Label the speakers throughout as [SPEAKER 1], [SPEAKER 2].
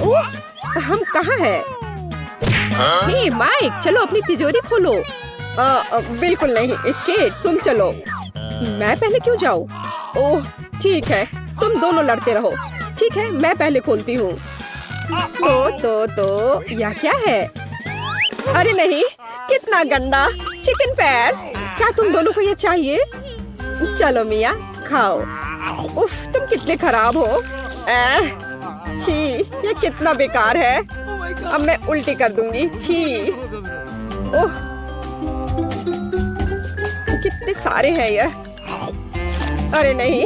[SPEAKER 1] ओह, हम कहाँ हैं? हे माइक, चलो अपनी तिजोरी खोलो। बिल्कुल नहीं, केट तुम चलो। मैं पहले क्यों जाऊँ? ओह ठीक है, तुम दोनों लड़ते रहो। ठीक है, मैं पहले खोलती हूँ। तो यह क्या है? अरे नहीं, कितना गंदा चिकन पैर। क्या तुम दोनों को ये चाहिए? चलो मिया खाओ। उफ, तुम कितने खराब हो। छी, ये कितना बेकार है। अब मैं उल्टी कर दूंगी। छी, ओह, कितने सारे हैं ये। अरे नहीं,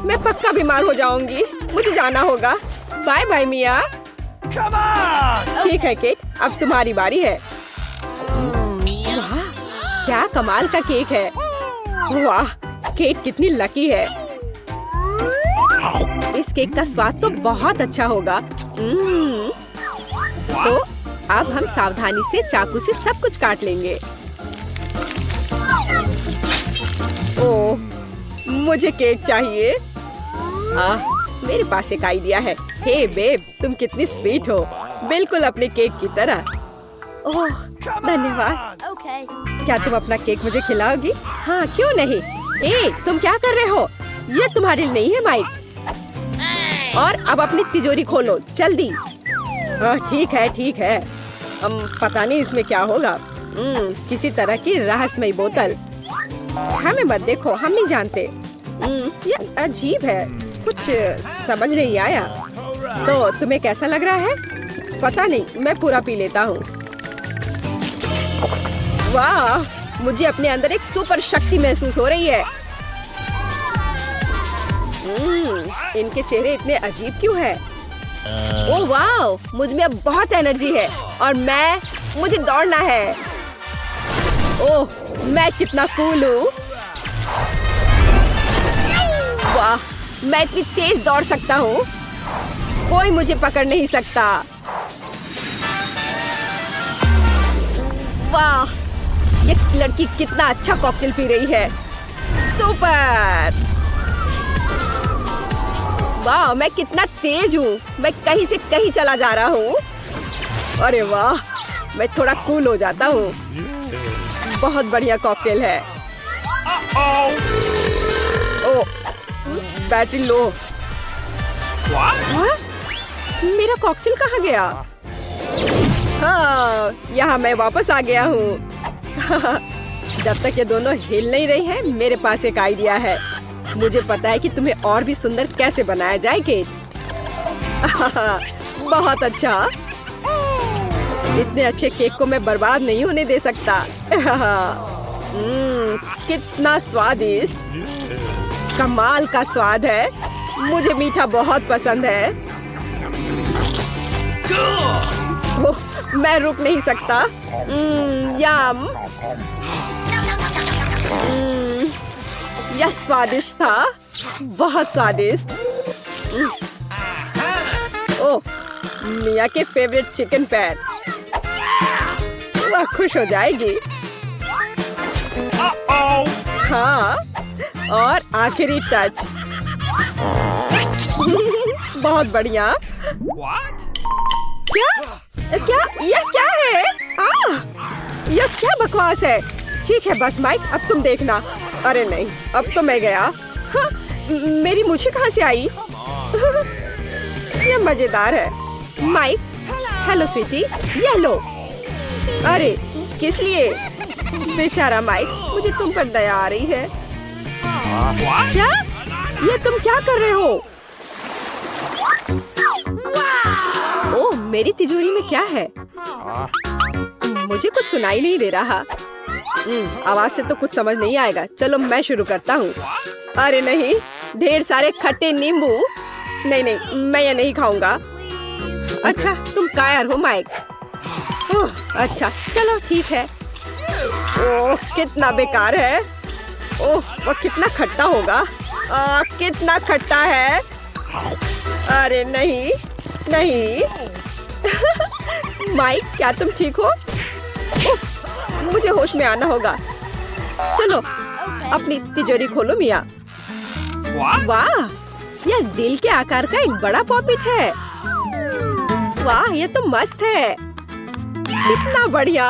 [SPEAKER 1] मैं पक्का बीमार हो जाऊंगी। मुझे जाना होगा। बाय बाय मिया। ठीक है केट, अब तुम्हारी बारी है। वाह, क्या कमाल का केक है। वाह, केट कितनी लकी है। इस केक का स्वाद तो बहुत अच्छा होगा। तो अब हम सावधानी से चाकू से सब कुछ काट लेंगे। ओह, मुझे केक चाहिए। मेरे पास एक आइडिया है। हे बेब, तुम कितनी स्वीट हो, बिल्कुल अपने केक की तरह। ओह धन्यवाद। क्या तुम अपना केक मुझे खिलाओगी? हाँ क्यों नहीं। ए, तुम क्या कर रहे हो? ये तुम्हारे लिए नहीं है माइक। और अब अपनी तिजोरी खोलो जल्दी। ठीक है। पता नहीं इसमें क्या होगा। किसी तरह की रहस्यमयी बोतल। हमें मत देखो, हम नहीं जानते। ये अजीब है, कुछ समझ नहीं आया। तो तुम्हें कैसा लग रहा है? पता नहीं, मैं पूरा पी लेता हूँ। वाह, मुझे अपने अंदर एक सुपर शक्ति महसूस हो रही है। इनके चेहरे इतने अजीब क्यों है? ओह वाह, मुझ में अब बहुत एनर्जी है और मुझे दौड़ना है। ओह, मैं कितना कूल हूँ। वाह, मैं इतनी तेज दौड़ सकता हूँ, कोई मुझे पकड़ नहीं सकता। वाह, ये लड़की कितना अच्छा कॉकटेल पी रही है। सुपर। वाह, मैं कितना तेज हूँ, मैं कहीं से कहीं चला जा रहा हूँ। अरे वाह, मैं थोड़ा कूल हो जाता हूँ। बहुत बढ़िया कॉकटेल है। ओह, बैटरी लो। हाँ? मेरा कॉकटेल कहाँ गया? हाँ, यहाँ मैं वापस आ गया हूँ। जब तक ये दोनों हिल नहीं रही हैं, मेरे पास एक आइडिया है। मुझे पता है कि तुम्हें और भी सुंदर कैसे बनाया जाए केक। बहुत अच्छा। इतने अच्छे केक को मैं बर्बाद नहीं होने दे सकता। कितना स्वादिष्ट, कमाल का स्वाद है। मुझे मीठा बहुत पसंद है। ओह, मैं रुक नहीं सकता। यम। यह स्वादिष्ट था, बहुत स्वादिष्ट। ओह, मिया के फेवरेट चिकन पैर। वह खुश हो जाएगी। हाँ, और आखिरी टच। बहुत बढ़िया। क्या यह क्या है? यह क्या बकवास है? ठीक है बस माइक, अब तुम देखना। अरे नहीं, अब तो मैं गया। हाँ, मेरी मुझे कहाँ से आई? यह मजेदार है। माइक, हेलो स्वीटी, यह लो। अरे किस लिए? बेचारा माइक, मुझे तुम पर दया आ रही है। क्या? ये तुम क्या कर रहे हो? ओह, मेरी तिजोरी में क्या है? मुझे कुछ सुनाई नहीं दे रहा। आवाज से तो कुछ समझ नहीं आएगा। चलो मैं शुरू करता हूँ। अरे नहीं, ढेर सारे खट्टे नींबू। नहीं, मैं ये नहीं खाऊंगा। अच्छा, तुम कायर हो माइक। अच्छा, चलो ठीक है। ओह, कितना बेकार है। ओह, वो कितना खट्टा होगा। कितना खट्टा है। अरे नहीं। माइक, क्या तुम ठीक हो? मुझे होश में आना होगा। चलो अपनी तिजोरी खोलो मिया। वाह, यह दिल के आकार का एक बड़ा पॉपिट है। वाह, ये तो मस्त है। कितना बढ़िया।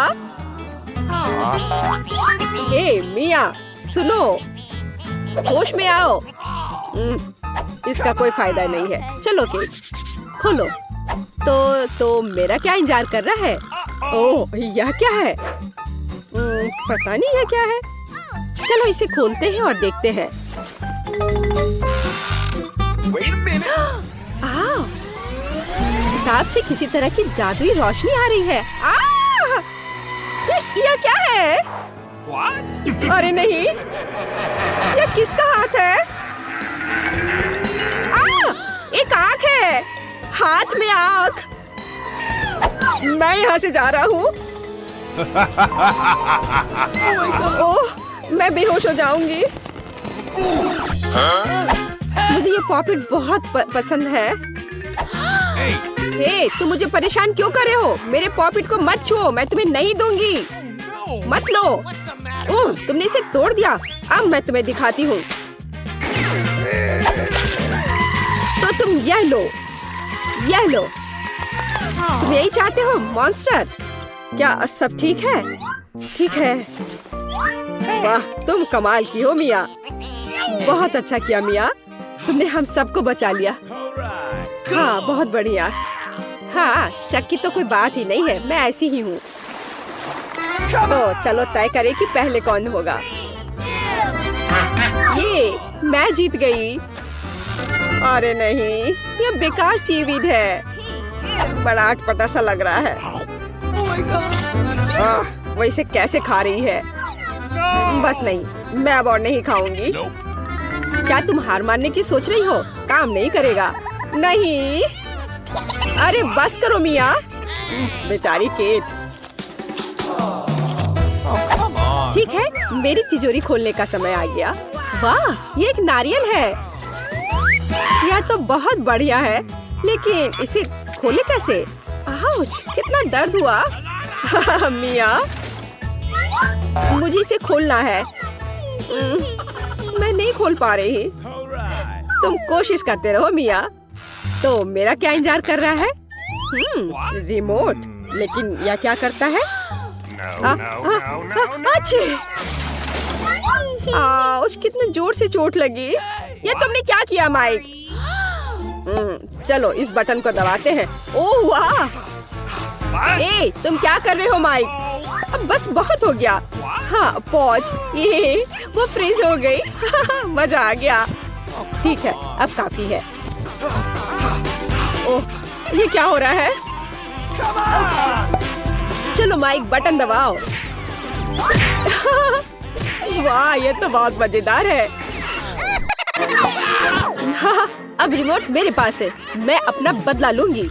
[SPEAKER 1] हे मिया, सुनो, होश में आओ। इसका कोई फायदा नहीं है। चलो केक खोलो। तो मेरा क्या इंतजार कर रहा है? ओह, यह क्या है? पता नहीं यह क्या है। चलो इसे खोलते हैं और देखते हैं। किताब से किसी तरह की जादुई रोशनी आ रही है। यह क्या है? What? अरे नहीं, यह किसका हाथ है? एक आँख है। हाथ में आँख। मैं यहाँ से जा रहा हूँ। ओह, मैं बेहोश हो जाऊंगी। मुझे ये पॉपिट बहुत पसंद है। हे, तुम मुझे परेशान क्यों कर रहे हो? मेरे पॉपिट को मत छुओ, मैं तुम्हें नहीं दूंगी। मत लो। ओह, तुमने इसे तोड़ दिया। अब मैं तुम्हें दिखाती हूँ। तो तुम यह लो, यह लो। तुम यही चाहते हो मॉन्स्टर? क्या सब ठीक है? ठीक है। वाह, तुम कमाल की हो मिया। बहुत अच्छा किया मिया, तुमने हम सबको बचा लिया। हाँ, बहुत बढ़िया। हाँ, शक की तो कोई बात ही नहीं है, मैं ऐसी ही हूँ। तो चलो तय करें कि पहले कौन होगा। ये मैं जीत गई। अरे नहीं, ये बेकार सीवीड है। बड़ा अटपटा सा लग रहा है। वो इसे कैसे खा रही है? बस नहीं, मैं अब और नहीं खाऊंगी। क्या तुम हार मानने की सोच रही हो? काम नहीं करेगा। नहीं, अरे बस करो मिया। बेचारी केट। ठीक है, मेरी तिजोरी खोलने का समय आ गया। वाह, ये एक नारियल है। यह तो बहुत बढ़िया है, लेकिन इसे खोले कैसे? आउच, कितना दर्द हुआ। मिया, मुझे इसे खोलना है। मैं नहीं खोल पा रही। तुम कोशिश करते रहो मिया। तो मेरा क्या इंतजार कर रहा है? रिमोट। लेकिन यह क्या करता है? आउच, कितने जोर से चोट लगी। ये तुमने क्या किया माइक? चलो इस बटन को दबाते हैं। ओह वाह! ए, तुम क्या कर रहे हो माइक? अब बस बहुत हो गया। हाँ, पॉज। ये वो फ्रीज हो गई। मजा आ गया। ठीक है, अब काफी है। ओह, ये क्या हो रहा है? चलो माइक, बटन दबाओ। वाह, ये तो बहुत मजेदार है। हाँ, अब रिमोट मेरे पास है। मैं अपना बदला लूंगी।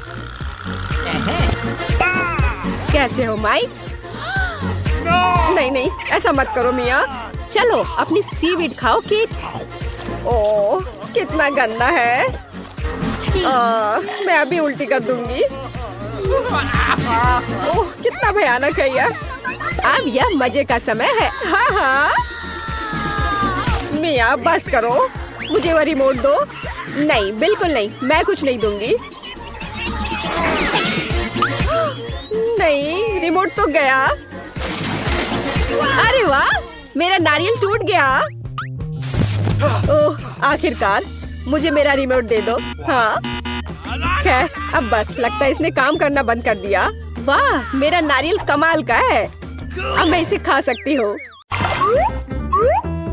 [SPEAKER 1] कैसे हो माइक? नहीं नहीं, ऐसा मत करो मिया। चलो अपनी सीवीड खाओ केट। ओह, कितना गंदा है। मैं अभी उल्टी कर दूंगी। ओह, कितना भयानक है यह। अब यह मजे का समय है। हाँ हाँ मिया, बस करो। मुझे वो रिमोट दो। नहीं, बिल्कुल नहीं, मैं कुछ नहीं दूंगी। नहीं, रिमोट तो गया। अरे वाह, मेरा नारियल टूट गया। ओह, आखिरकार मुझे मेरा रिमोट दे दो। हाँ, खैर अब बस लगता है इसने काम करना बंद कर दिया। वाह, मेरा नारियल कमाल का है। अब मैं इसे खा सकती हूँ।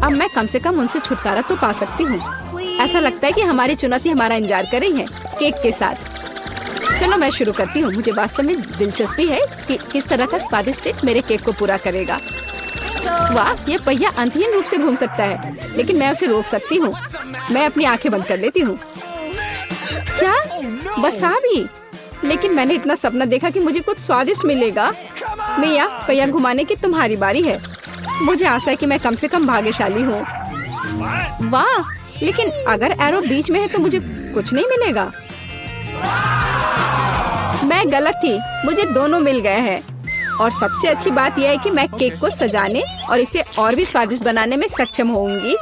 [SPEAKER 1] अब मैं कम से कम उनसे छुटकारा तो पा सकती हूँ। ऐसा लगता है कि हमारी चुनौती हमारा इंतजार कर रही है केक के साथ। चलो मैं शुरू करती हूँ। मुझे वास्तव में दिलचस्पी है कि किस तरह का स्वादिष्ट ट्रीट मेरे केक को पूरा करेगा। वाह, ये पहिया अंतहीन रूप से घूम सकता है, लेकिन मैं उसे रोक सकती हूँ। मैं अपनी आंखें बंद कर लेती हूँ। क्या? बस आ भी? लेकिन मैंने इतना सपना देखा कि मुझे कुछ स्वादिष्ट मिलेगा। मिया, पहिया घुमाने की तुम्हारी बारी है। मुझे आशा है कि मैं कम से कम भाग्यशाली हूँ। वाह, लेकिन अगर एरो बीच में है तो मुझे कुछ नहीं मिलेगा। मैं गलत थी, मुझे दोनों मिल गए हैं। और सबसे अच्छी बात यह है कि मैं केक को सजाने और इसे और भी स्वादिष्ट बनाने में सक्षम होंगी।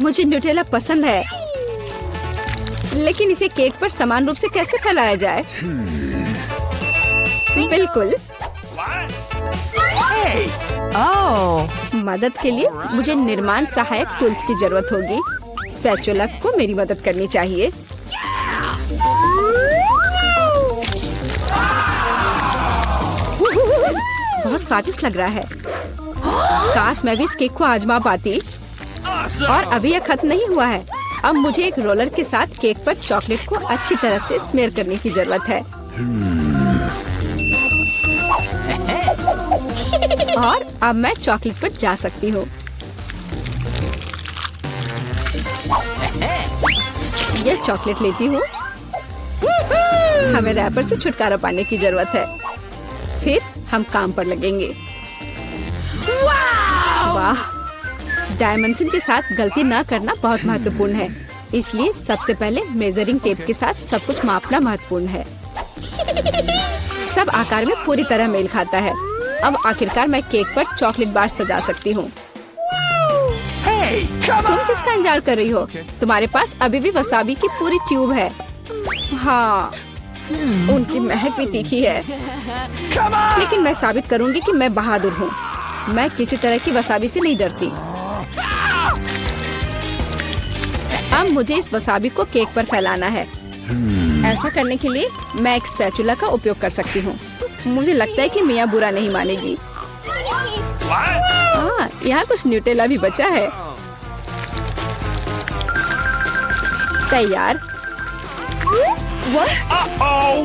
[SPEAKER 1] मुझे न्यूटेला पसंद है, लेकिन इसे केक पर समान रूप से कैसे फैलाया जाए? बिल्कुल। मदद के लिए मुझे निर्माण सहायक टूल्स की जरूरत होगी। स्पैचुला को मेरी मदद करनी चाहिए। बहुत स्वादिष्ट लग रहा है। काश मैं भी इस केक को आजमा पाती। और अभी यह खत्म नहीं हुआ है। अब मुझे एक रोलर के साथ केक पर चॉकलेट को अच्छी तरह से स्मेयर करने की जरूरत है। और अब मैं चॉकलेट पर जा सकती हूँ। यह चॉकलेट लेती हूँ। हमें रैपर से छुटकारा पाने की जरूरत है। फिर हम काम पर लगेंगे। वाह! डायमेंशन के साथ गलती न करना बहुत महत्वपूर्ण है। इसलिए सबसे पहले मेजरिंग टेप के साथ सब कुछ मापना महत्वपूर्ण है। सब आकार में पूरी तरह मेल खाता है। अब आखिरकार मैं केक पर चॉकलेट बार सजा सकती हूँ। तुम किसका इंतजार कर रही हो? तुम्हारे पास अभी भी वसाबी की पूरी ट्यूब है। हाँ, उनकी महक भी तीखी है। लेकिन मैं साबित करूंगी कि मैं बहादुर हूँ। मैं किसी तरह की वसाबी से नहीं डरती। अब मुझे इस वसाबी को केक पर फैलाना है। ऐसा करने के लिए मैं एक स्पैचुला का उपयोग कर सकती हूँ। मुझे लगता है कि मियाँ बुरा नहीं मानेगी। हाँ, यहाँ कुछ न्यूटेला भी बचा है। तैयार।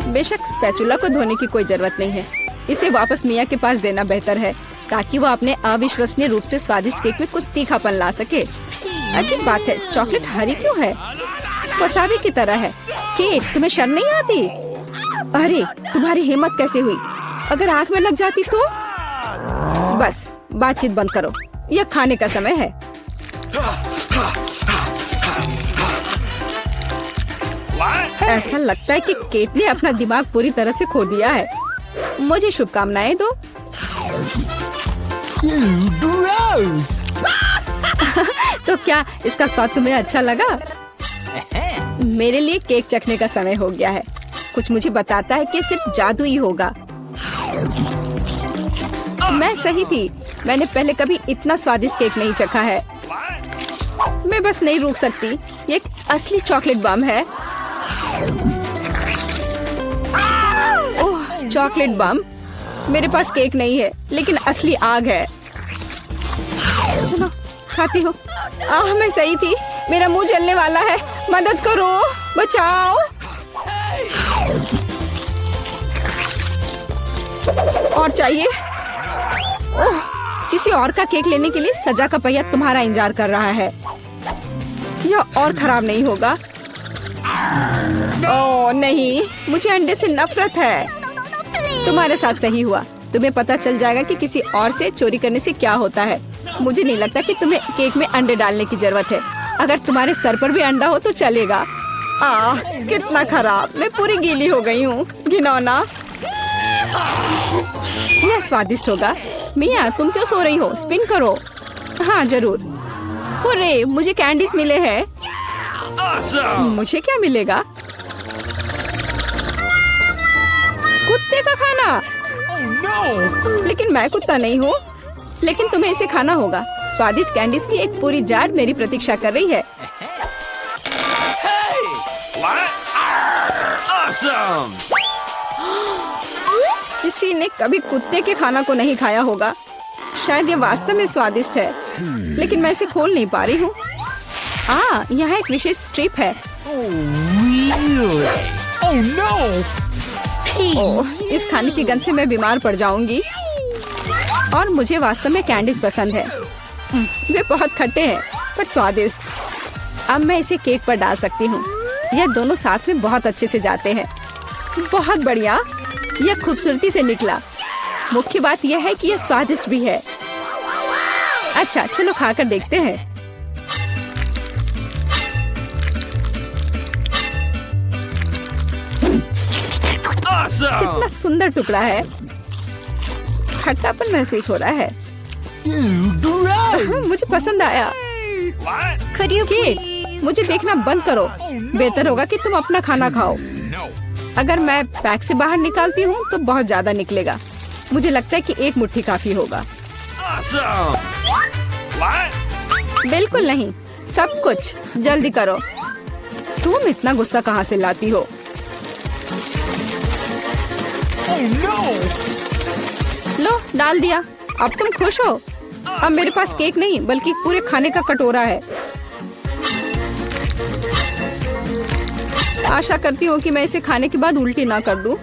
[SPEAKER 1] बेशक स्पैचुला को धोने की कोई जरूरत नहीं है। इसे वापस मियाँ के पास देना बेहतर है, ताकि वो अपने अविश्वसनीय रूप से स्वादिष्ट केक में कुछ तीखापन ला सके। अजीब बात है, चॉकलेट हरी क्यों है? वसाबी की तरह है। केक, तुम्हें शर्म नहीं आती? अरे, तुम्हारी हिम्मत कैसे हुई? अगर आँख में लग जाती तो? बस, बातचीत बंद करो। यह खाने का समय है। ऐसा लगता है कि केट ने अपना दिमाग पूरी तरह से खो दिया है। मुझे शुभकामनाएं दो। तो क्या इसका स्वाद तुम्हें अच्छा लगा? मेरे लिए केक चखने का समय हो गया है। कुछ मुझे बताता है कि सिर्फ जादू ही होगा। मैं सही थी। मैंने पहले कभी इतना स्वादिष्ट केक नहीं चखा है। मैं बस नहीं रुक सकती। ये एक असली चॉकलेट बम है। ओह, चॉकलेट बम। मेरे पास केक नहीं है, लेकिन असली आग है। चलो, खाती हूँ। मैं सही थी। मेरा मुंह जलने वाला है। मदद करो, बचाओ। और चाहिए? ओह, किसी और का केक लेने के लिए सजा का पहिया तुम्हारा इंतजार कर रहा है। यह और खराब नहीं होगा। ओह नहीं, मुझे अंडे से नफरत है। तुम्हारे साथ सही हुआ। तुम्हें पता चल जाएगा कि किसी और से चोरी करने से क्या होता है। मुझे नहीं लगता कि तुम्हें केक में अंडे डालने की जरूरत है। अगर तुम्हारे सर पर भी अंडा हो तो चलेगा। कितना खराब। मैं पूरी गीली हो गई हूँ। घिनौना। यह स्वादिष्ट होगा। मिया, तुम क्यों सो रही हो? स्पिन करो। हाँ जरूर। अरे, मुझे कैंडीज मिले हैं। मुझे क्या मिलेगा? कुत्ते का खाना। लेकिन मैं कुत्ता नहीं हूँ। लेकिन तुम्हें इसे खाना होगा। स्वादिष्ट कैंडीज की एक पूरी जार मेरी प्रतीक्षा कर रही है। किसी ने कभी कुत्ते के खाना को नहीं खाया होगा। शायद ये वास्तव में स्वादिष्ट है, लेकिन मैं इसे खोल नहीं पा रही हूँ। यहाँ एक विशेष स्ट्रिप है। इस खाने की गंध से मैं बीमार पड़ जाऊंगी। और मुझे वास्तव में कैंडीज पसंद है। वे बहुत खट्टे हैं पर स्वादिष्ट। अब मैं इसे केक पर डाल सकती हूँ। यह दोनों साथ में बहुत अच्छे से जाते हैं। बहुत बढ़िया। यह खूबसूरती से निकला। मुख्य बात यह है कि यह स्वादिष्ट भी है। अच्छा, चलो खाकर देखते हैं। कितना सुंदर टुकड़ा है। खट्टापन महसूस हो रहा है। मुझे पसंद आया। केट, मुझे देखना बंद करो। बेहतर होगा कि तुम अपना खाना खाओ। अगर मैं पैक से बाहर निकालती हूँ तो बहुत ज्यादा निकलेगा। मुझे लगता है कि एक मुट्ठी काफी होगा। बिल्कुल नहीं, सब कुछ जल्दी करो। तुम इतना गुस्सा कहाँ से लाती हो? लो, डाल दिया। अब तुम खुश हो? अब मेरे पास केक नहीं बल्कि पूरे खाने का कटोरा है। आशा करती हूँ कि मैं इसे खाने के बाद उल्टी ना कर दूं।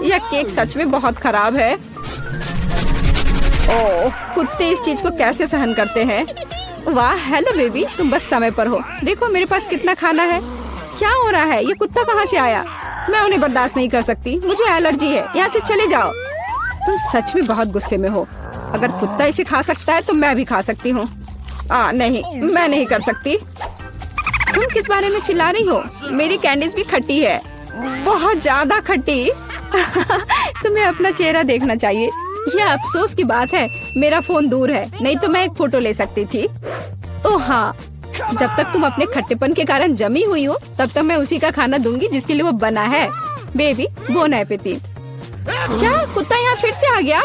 [SPEAKER 1] यह केक सच में बहुत खराब है। ओह, कुत्ते इस चीज को कैसे सहन करते हैं? वाह, हेलो बेबी, तुम बस समय पर हो। देखो मेरे पास कितना खाना है। क्या हो रहा है? ये कुत्ता कहाँ से आया? मैं उन्हें बर्दाश्त नहीं कर सकती। मुझे एलर्जी है। यहाँ से चले जाओ। तुम सच में बहुत गुस्से में हो। अगर कुत्ता इसे खा सकता है तो मैं भी खा सकती हूँ। नहीं, मैं नहीं कर सकती। तुम किस बारे में चिल्ला रही हो? मेरी कैंडीज भी खट्टी है, बहुत ज्यादा खट्टी। तुम्हें अपना चेहरा देखना चाहिए। यह अफसोस की बात है, मेरा फोन दूर है, नहीं तो मैं एक फोटो ले सकती थी। ओह हाँ, जब तक तुम अपने खट्टेपन के कारण जमी हुई हो तब तक मैं उसी का खाना दूंगी जिसके लिए वो बना है। Baby, bone appétit. क्या कुत्ता यहाँ फिर से आ गया?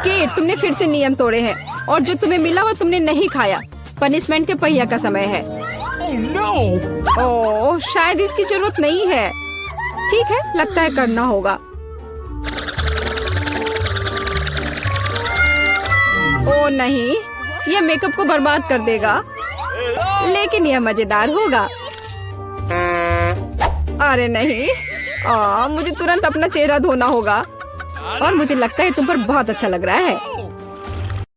[SPEAKER 1] केट, तुमने फिर से नियम तोड़े हैं और जो तुम्हें मिला वो तुमने नहीं खाया। पनिशमेंट के पहिया का समय है। ओह, शायद इसकी जरूरत नहीं है। ठीक है, लगता है करना होगा। ओह नहीं, यह मेकअप को बर्बाद कर देगा, लेकिन यह मजेदार होगा। अरे नहीं, मुझे तुरंत अपना चेहरा धोना होगा। और मुझे लगता है तुम पर बहुत अच्छा लग रहा है।